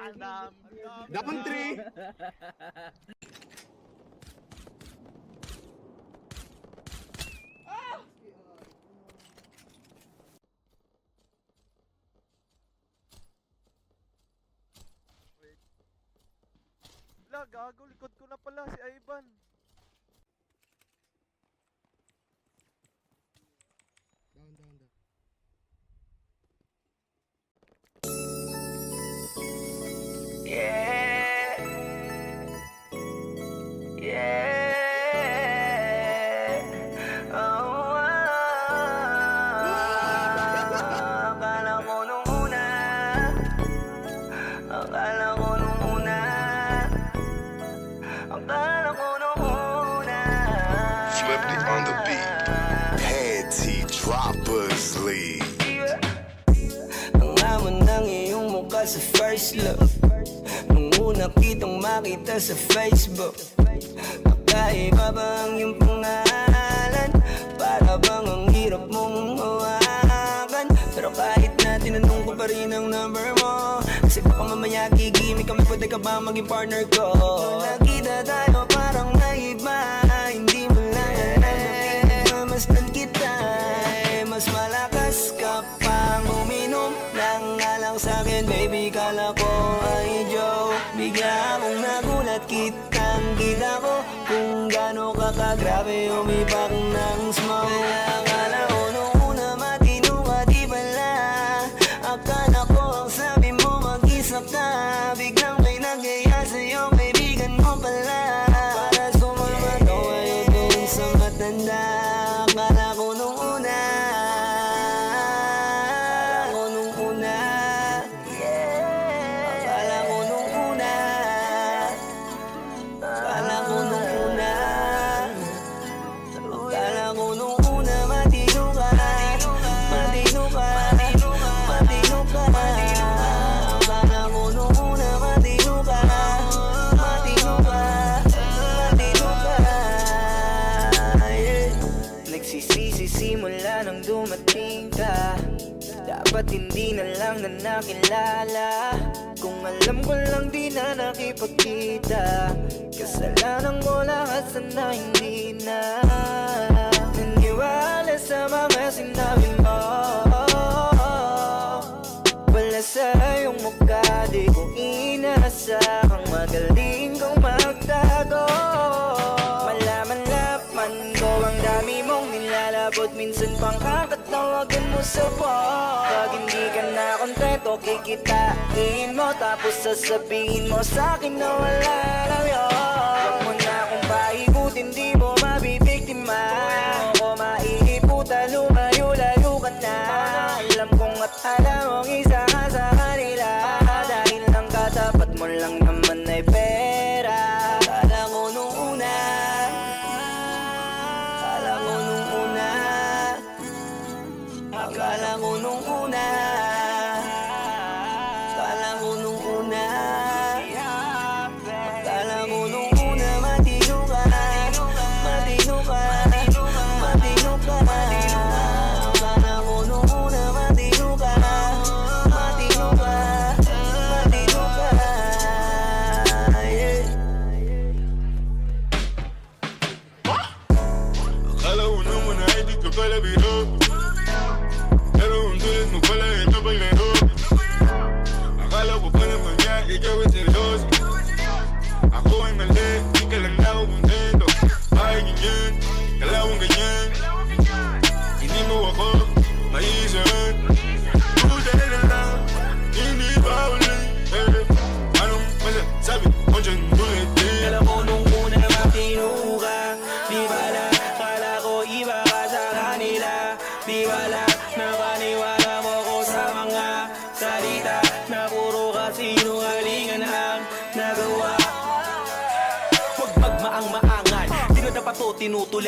Down 3. Wala, gago, likod ko na pala si Ivan. Down. Yeah. Oh, akala ko nung una, akala ko nung una, akala ko nung una. Flipped it on the beat. Panty Droppers League. Ang hamon ng iyong mukha sa first look, nung una kitang makita sa Facebook. Kakaiba ba ang iyong pangalan? Para bang ang hirap mong hawakan? Pero kahit na tinanong ko pa rin ang number mo, kasi baka mamaya gigimik kami, pwede ka ba maging partner ko? Nung nakita tayo parang naiba, hindi mo lang mamasdan kita, mas malakas ka pang uminom ng alang sa'kin, baby, kala ko ay joke. Bigla akong nagulat, kitang-kita ko kung gaano ka kagrabe umipak ng smoke. Akala ko nung una matino ka, di pala. Akala ko ang sabi mo mag-isa ka, biglang may nagaya sa'yo, kaibigan mo pala. Para sumama to ayaw dun sa matanda. Akala ko nung una, akala ko nung una, akala ko nung una, akala ko nung una matino ka, matino ka, matino ka. Akala ko nung una matino ka, matino ka, matino ka. Nagsisisi simula nang dumating ka, dapat hindi na lang na nakilala. Kung alam ko lang di na nakipagkita, kasalanan ko lahat, sana hindi na naniwala sa mga sinabi mo. Wala sa iyong mukha, di ko inasahang magaling kong magtago. Malaman-laman ko ang dami mong nilalabot, minsan pang kakatawagan mo sa phone. Pag hindi ka na kontento, kikitain mo, tapos sasabihin mo sa'kin na wala lang yun. Huwag mo na akong paikutin, di mo mabibiktima. Huwag mo ko maiiputa, lumayo-layo ka na. Alam kong at alam mong isa ka sa kanila, dahil lang katapat mo lang naman ay pera. Akala ko nung una, akala ko nung una, akala ko nung una, akala ko nung una, akala ko nung una matino ka, matino ka, matino ka. Akala ko nung una matino ka, matino ka, matino ka. Akala ko naman ay di ka pala biro, pero ang tulad mo pala ito paglaro. Akala ko pa naman niya ikaw ay seryoso, ako ay mali, di ka lang na ako kontento. Ay ganyan, kalawang ganyan, hindi mo ako maiisan. Buta na lang, hindi ba ulit, anong masasabi mo dyan ulit? Akala ko nung una matino ka, di bala, akala ko iba ka sa kanila. Di bala, napaniwala mo ko sa mga salita na puro kasinungalingan ang nagawa. Huwag magmaang-maangan, di na dapat to tinutula.